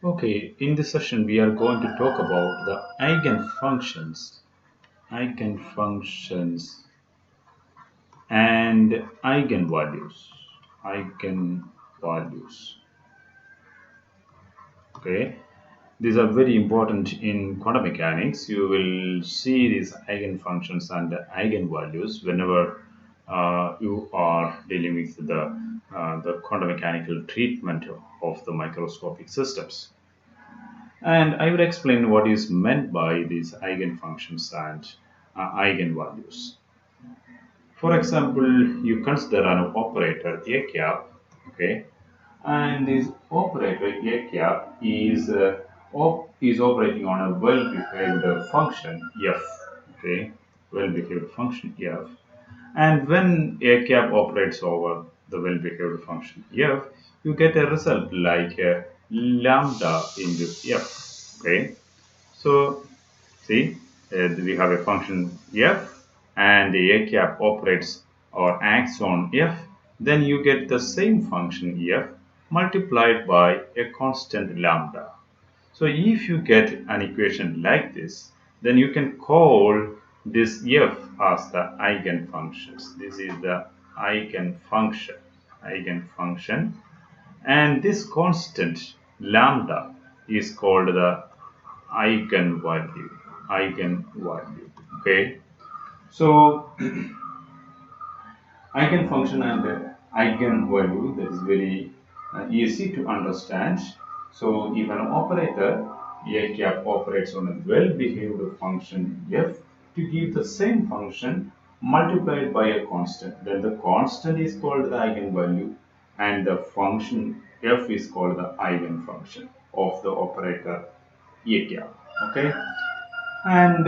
Okay, in this session we are going to talk about the eigenfunctions and eigenvalues. Eigenvalues. Okay, these are very important in quantum mechanics. You will see these eigenfunctions and eigenvalues whenever you are dealing with the quantum mechanical treatment of the microscopic systems. And I will explain what is meant by these eigenfunctions and eigenvalues. For example, you consider an operator a cap, okay, and this operator a cap is operating on a well-behaved function f, okay, well-behaved function f, and when a cap operates over the well-behaved function f, you get a result like lambda into f. Okay, so see, we have a function f, and the a cap operates or acts on f. Then you get the same function f multiplied by a constant lambda. So if you get an equation like this, then you can call this f as the eigenfunctions. This is the eigenfunction, eigenfunction, and this constant lambda is called the eigenvalue, eigenvalue. Okay, so eigenfunction and eigenvalue, that is very easy to understand. So if an operator a cap operates on a well-behaved function f to give the same function multiplied by a constant, then the constant is called the eigenvalue and the function f is called the eigenfunction of the operator a cap. Okay, and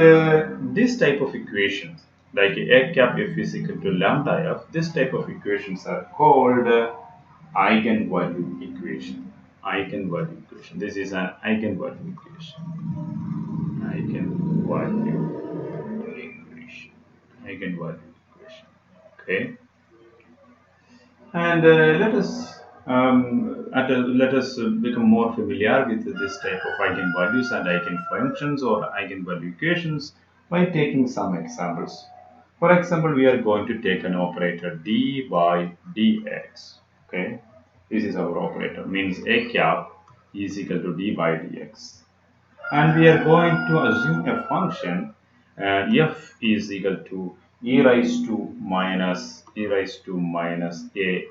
this type of equations, like a cap f is equal to lambda f, this type of equations are called eigenvalue equation. Eigenvalue equation. This is an eigenvalue equation. Eigenvalue equation. Eigenvalue equation. Okay. And let us become more familiar with this type of eigenvalues and eigenfunctions or eigenvalue equations by taking some examples. For example, we are going to take an operator d by dx. Okay, this is our operator, means a cap is equal to d by dx, and we are going to assume a function f is equal to e raised to minus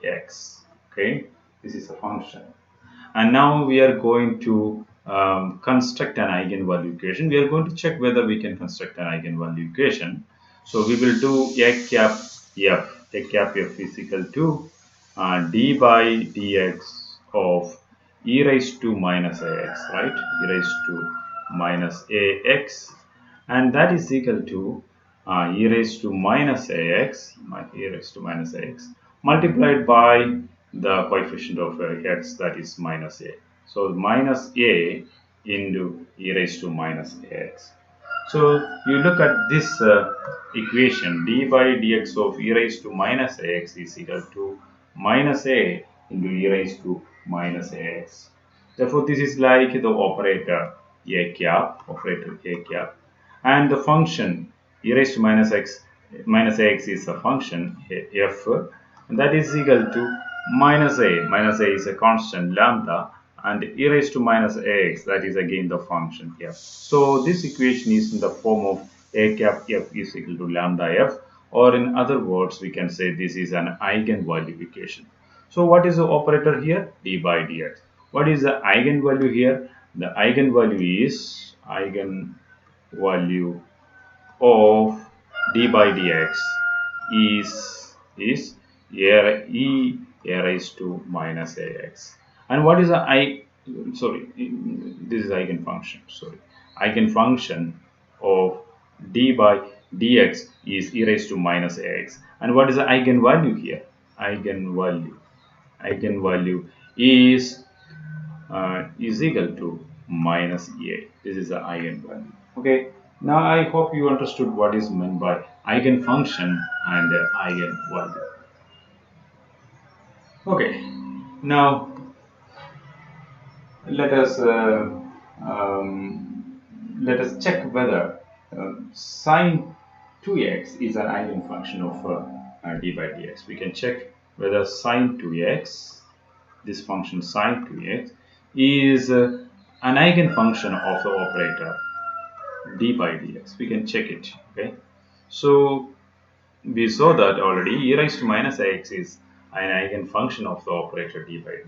ax. Okay, this is a function, and now we are going to construct an eigenvalue equation. We are going to check whether we can construct an eigenvalue equation. So we will do a cap f is equal to d by dx of e raised to minus ax, right? E raised to minus ax, and that is equal to e raised to minus ax, e raised to minus ax, multiplied by the coefficient of x, that is minus a. So minus a into e raised to minus ax. So you look at this equation, d by dx of e raised to minus ax is equal to minus a into e raised to minus ax. Therefore, this is like the operator a cap, and the function e raised to minus x is a function f, and that is equal to minus a. Minus a is a constant lambda, and e raised to minus ax, that is again the function f. So this equation is in the form of a cap f is equal to lambda f, or in other words we can say this is an eigenvalue equation. So what is the operator here? D by dx. What is the eigenvalue here? The eigenvalue is eigenvalue of d by dx is a raised to minus ax. And what is the this is eigenfunction. Eigenfunction of d by dx is e raised to minus ax. And what is the eigenvalue here? Eigenvalue is equal to minus a. This is the eigenvalue. Okay. Now I hope you understood what is meant by eigenfunction and eigenvalue. Okay. Now let us um, let us check whether sine 2x is an eigenfunction of d by dx. We can check whether sine 2x, this function sine 2x, is an eigenfunction of the operator d by dx. We can check it. Okay, so we saw that already. E raised to minus x is an eigenfunction of the operator d by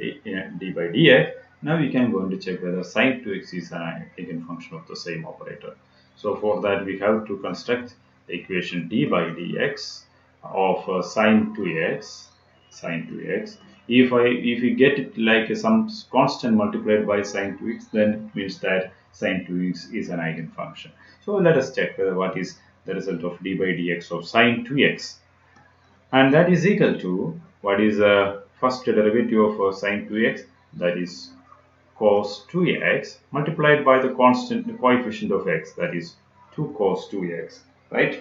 dx. Now we can go and check whether sine 2x is an eigenfunction of the same operator. So for that we have to construct the equation d by dx of sine 2x. If we get it like some constant multiplied by sine 2x, then it means that sine 2x is an eigenfunction. So let us check whether what is the result of d by dx of sine 2x, and that is equal to what is the first derivative of sine 2x, that is cos 2x multiplied by the constant, the coefficient of x, that is 2 cos 2x, right?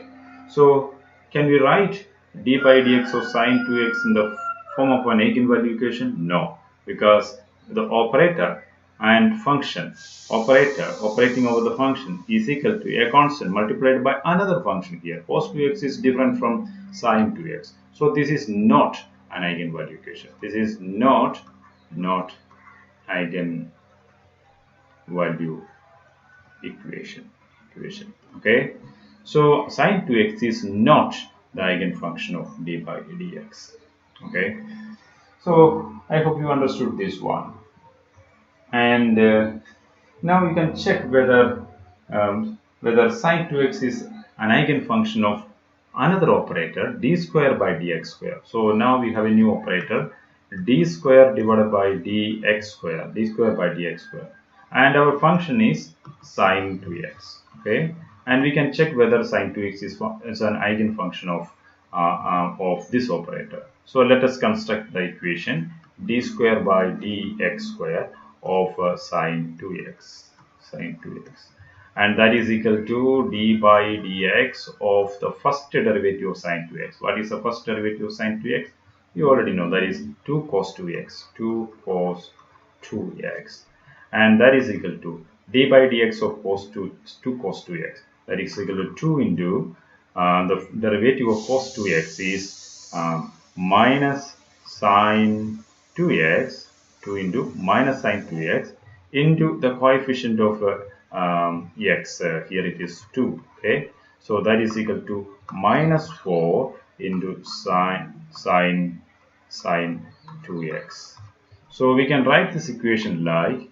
So can we write d by dx of sine 2x in the form of an eigenvalue equation? No, because the operator and function, operator operating over the function, is equal to a constant multiplied by another function here. Cos 2x is different from sine 2x. So this is not an eigenvalue equation. This is not eigenvalue equation. Okay, so sine 2x is not the eigenfunction of d by dx. Okay, so I hope you understood this one. And now you can check whether sine 2x is an eigenfunction of another operator d square by dx square. So now we have a new operator, d square divided by dx square, d square by dx square, and our function is sine 2x. Okay, and we can check whether sine 2x is an eigenfunction of this operator. So let us construct the equation d square by dx square of sine 2x, and that is equal to d by dx of the first derivative of sine 2x. What is the first derivative of sine 2x? You already know, that is 2 cos 2x, and that is equal to d by dx of 2 cos 2x, that is equal to 2 into the derivative of cos 2x is minus sine 2x, 2 into minus sine 2x into the coefficient of x, here it is 2. Okay, so that is equal to minus 4 into sine 2x. So we can write this equation like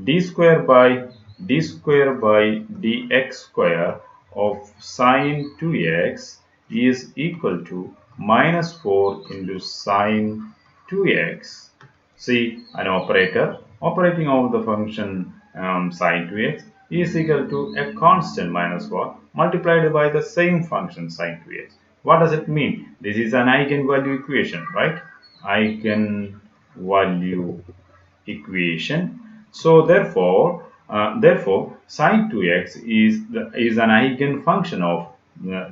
d square by dx square of sine 2x is equal to minus 4 into sine 2x. See, an operator operating over the function sine 2x is equal to a constant minus 4 multiplied by the same function sine 2x. What does it mean? This is an eigenvalue equation, right? Eigenvalue equation. So therefore sine 2x is an eigenfunction of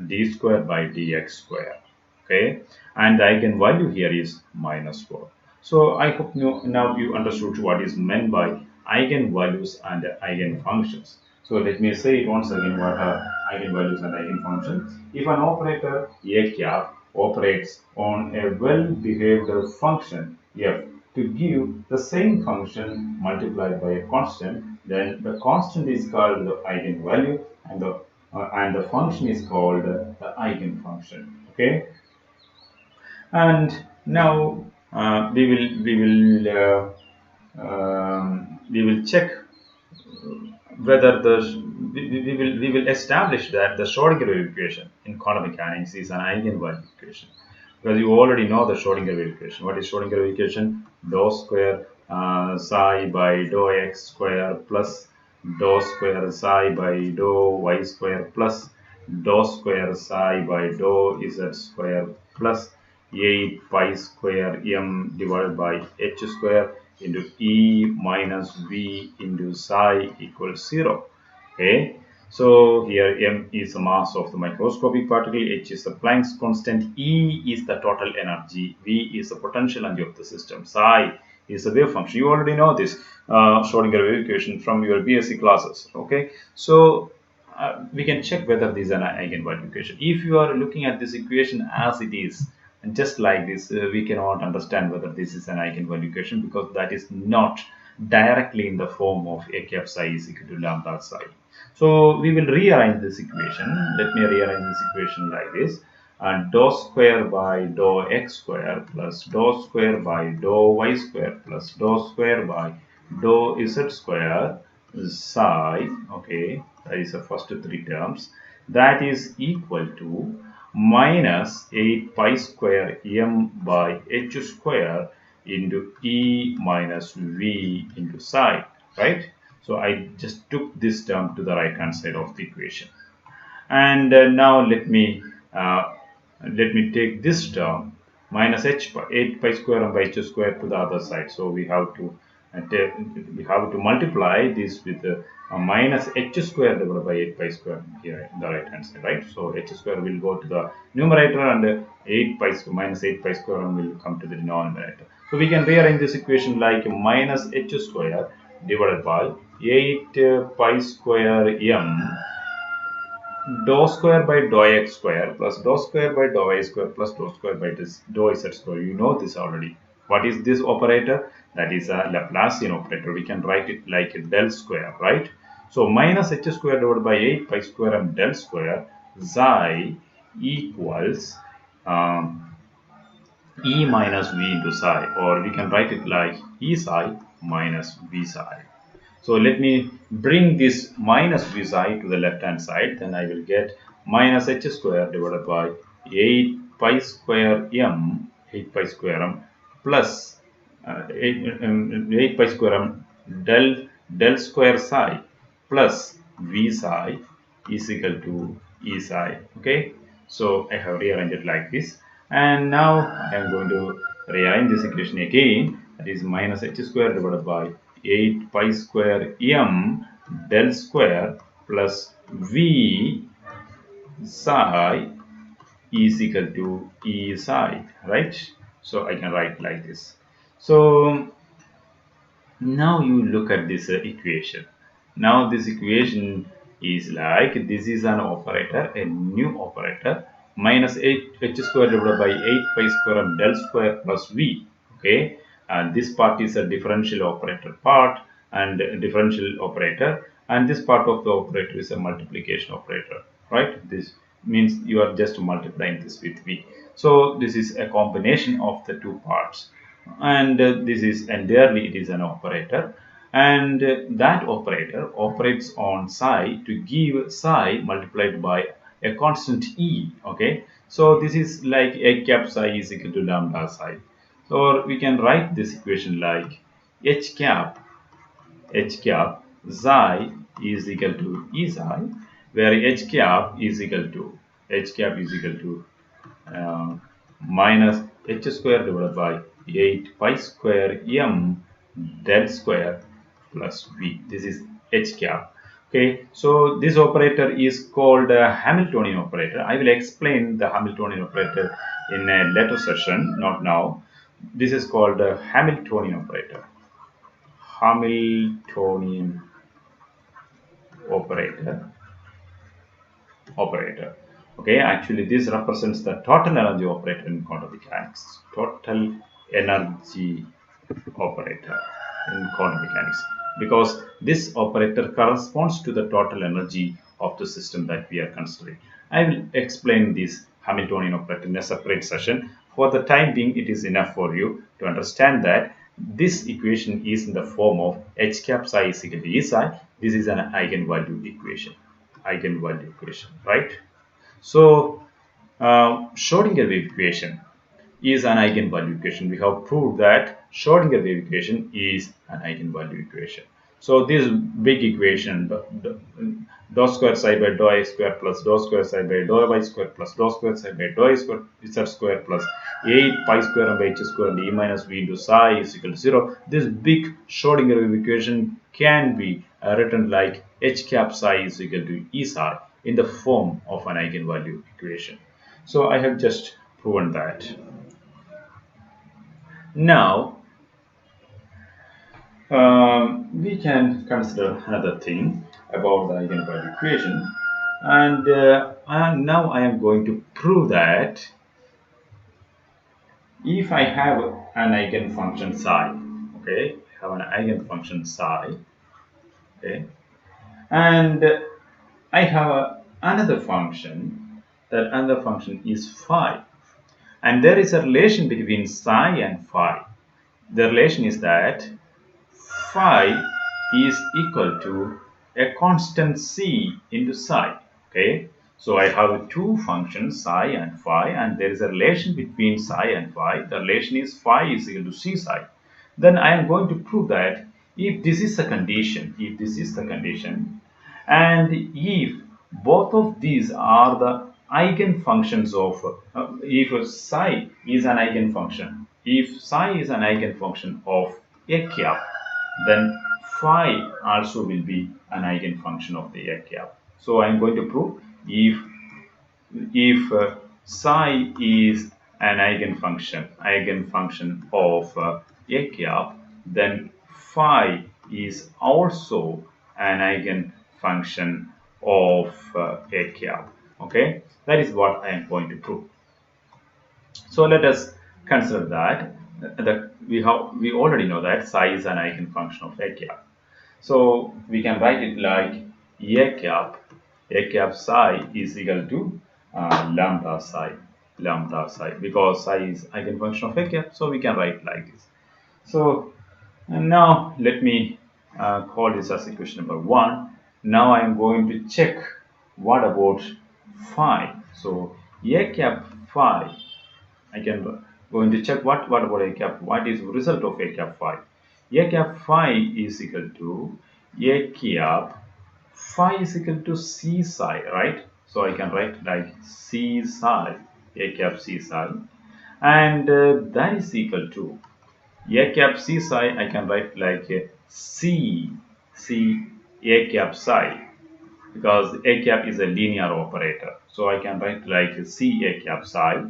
d square by dx square. Okay, and the eigenvalue here is minus 4. So I hope now you understood what is meant by eigenvalues and eigenfunctions. So let me say it once again, what are eigenvalues and eigenfunctions. If an operator a cap operates on a well-behaved function f to give the same function multiplied by a constant, then the constant is called the eigenvalue, and the function is called the eigenfunction. Okay, and now we will check whether we will establish that the Schrodinger equation in quantum mechanics is an eigenvalue equation, because you already know the Schrodinger equation. What is Schrodinger equation? Dou square psi by dou x square plus dou square psi by dou y square plus dou square psi by dou z square plus 8 pi square m divided by h square into E minus V into psi equals 0. Okay, so here m is the mass of the microscopic particle, h is the Planck's constant, E is the total energy, V is the potential energy of the system, psi is a wave function. You already know this Schrodinger wave equation from your BSc classes. Okay, so we can check whether this is an eigenvalue equation. If you are looking at this equation as it is, and just like this, we cannot understand whether this is an eigenvalue equation because that is not directly in the form of a cap psi is equal to lambda psi. So we will rearrange this equation. Let me rearrange this equation like this. And dou square by dou x square plus dou square by dou y square plus dou square by dou z square psi, okay, that is the first three terms, that is equal to minus 8 pi square m by h square into e minus v into psi, right? So I just took this term to the right hand side of the equation. And now let me take this term minus h by 8 pi square and by h square to the other side. So we have to multiply this with minus h square divided by 8 pi square here in the right hand side, right? So h square will go to the numerator and 8 pi square minus 8 pi square will come to the denominator. So we can rearrange this equation like minus h square divided by 8 pi square m dou square by dou x square plus dou square by dou y square plus dou square by this dou z square. You know this already. What is this operator? That is a Laplacian operator. We can write it like a del square, right? So minus h square divided by 8 pi square and del square psi equals e minus v into psi, or we can write it like e psi minus v psi. So let me bring this minus v psi to the left hand side, then I will get minus h square divided by 8 pi square m, 8 pi square m plus 8 pi square m del square psi plus v psi is equal to e psi. Okay, so I have rearranged it like this, and now I am going to rearrange this equation again. That is minus h square divided by 8 pi square m del square plus v psi is equal to e psi, right? So I can write like this. So now you look at this equation. Now this equation is like, this is an operator, a new operator, minus 8 h square divided by 8 pi square and del square plus v. Okay, and this part is a differential operator part and differential operator, and this part of the operator is a multiplication operator, right? This means you are just multiplying this with v. So this is a combination of the two parts, and this is entirely, it is an operator, and that operator operates on psi to give psi multiplied by a constant e. Okay, so this is like a cap psi is equal to lambda psi. So we can write this equation like h cap psi is equal to e psi, where h cap is equal to minus h square divided by 8 pi square m del square plus v. This is h cap. Okay, so this operator is called a Hamiltonian operator. I will explain the Hamiltonian operator in a later session, not now. This is called a Hamiltonian operator. Hamiltonian operator. Okay, actually this represents the total energy operator in quantum mechanics. Total energy operator in quantum mechanics, because this operator corresponds to the total energy of the system that we are considering. I will explain this Hamiltonian operator in a separate session. For the time being, it is enough for you to understand that this equation is in the form of h cap psi is equal to e psi. This is an eigenvalue equation, right? So Schrodinger wave equation is an eigenvalue equation. We have proved that Schrodinger wave equation is an eigenvalue equation. So this big equation, dou square psi by dou x square plus dou square psi by dou y square plus dou square psi by dou square z square plus 8 pi square and by h square and e minus v into psi is equal to 0. This big Schrodinger wave equation can be written like h cap psi is equal to e psi in the form of an eigenvalue equation. So I have just proven that. Now We can consider another thing about the eigenvalue equation, and now I am going to prove that if I have an eigenfunction psi, okay, I have an eigenfunction psi, okay, and I have another function, that another function is phi, and there is a relation between psi and phi. The relation is that phi is equal to a constant c into psi. Okay, so I have two functions psi and phi, and there is a relation between psi and phi. The relation is phi is equal to c psi. Then I am going to prove that if this is the condition, and if both of these are the eigenfunctions of, if psi is an eigenfunction, if psi is an eigenfunction of a cap, then phi also will be an eigenfunction of the a cap. So I am going to prove if psi is an eigenfunction of a cap, then phi is also an eigenfunction of a cap. Okay, that is what I am going to prove. So let us consider that we already know that psi is an eigenfunction of a cap. So we can write it like a cap psi is equal to lambda psi, because psi is eigenfunction of a cap. So we can write like this. So and now let me call this as equation number one. Now I am going to check what about phi. So a cap phi, I can going to check what about a cap. What is the result of a cap phi? A cap phi is equal to a cap phi is equal to c psi, right? So I can write like c psi, a cap c psi, and that is equal to a cap c psi. I can write like c a cap psi, because a cap is a linear operator. So I can write like c a cap psi,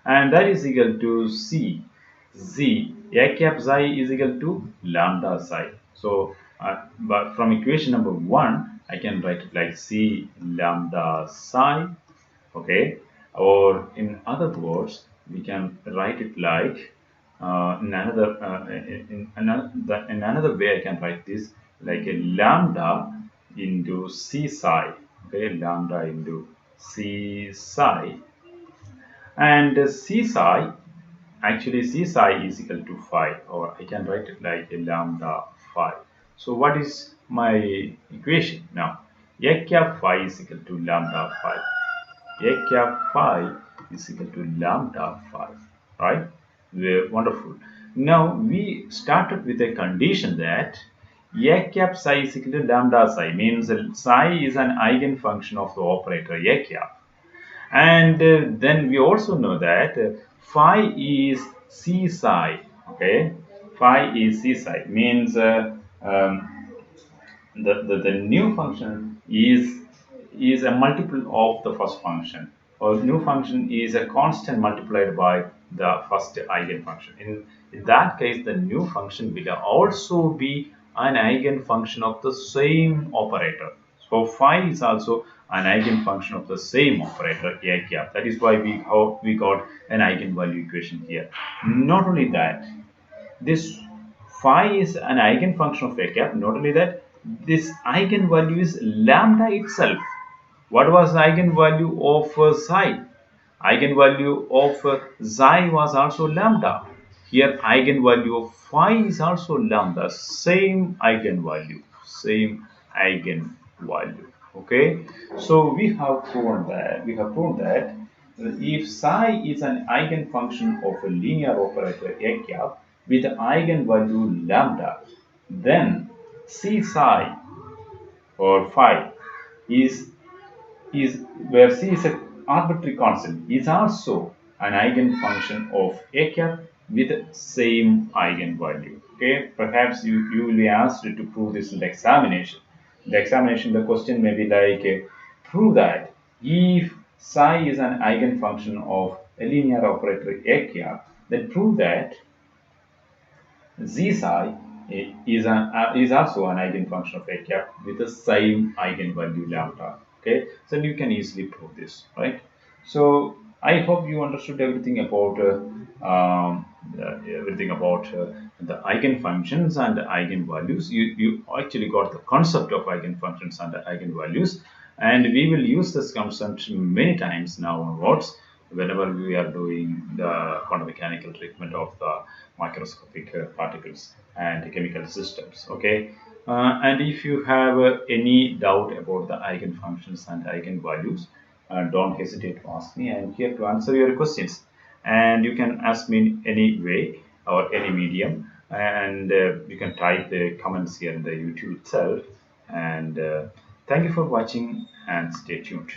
and that is equal to c z a cap psi is equal to lambda psi. So but from equation number one I can write it like c lambda psi. Okay, or in other words we can write it like in another way I can write this like a lambda into c psi. Okay, lambda into c psi, and c psi, actually c psi is equal to phi, or I can write it like a lambda phi. So what is my equation now? A cap phi is equal to lambda phi. A cap phi is equal to lambda phi, right? Very wonderful. Now we started with a condition that a cap psi is equal to lambda psi, means psi is an eigenfunction of the operator a cap. And then we also know that phi is c psi. Okay, phi is c psi, means the new function is a multiple of the first function, or new function is a constant multiplied by the first eigenfunction. In that case, the new function will also be an eigenfunction of the same operator. So phi is also an eigenfunction of the same operator a cap. That is why we got an eigenvalue equation here. Not only that, this phi is an eigenfunction of a cap. Not only that, this eigenvalue is lambda itself. What was the eigenvalue of psi? Eigenvalue of psi was also lambda. Here eigenvalue of phi is also lambda. Same eigenvalue. Okay. So we have proven that if psi is an eigenfunction of a linear operator a cap with eigenvalue lambda, then c psi or phi is is where c is an arbitrary constant, is also an eigenfunction of a cap with same eigenvalue. Okay, perhaps you will be asked to prove this in the examination. In the examination, the question may be like, prove that if psi is an eigenfunction of a linear operator a cap, then prove that z psi is also an eigenfunction of a cap with the same eigenvalue lambda. Okay, so you can easily prove this, right? So I hope you understood everything about the eigenfunctions and eigenvalues. You actually got the concept of eigenfunctions and eigenvalues, and we will use this concept many times now onwards whenever we are doing the quantum mechanical treatment of the microscopic particles and chemical systems. Okay, and if you have any doubt about the eigenfunctions and eigenvalues, don't hesitate to ask me. I am here to answer your questions, and you can ask me in any way or any medium, and you can type the comments here in the YouTube itself. And thank you for watching, and stay tuned.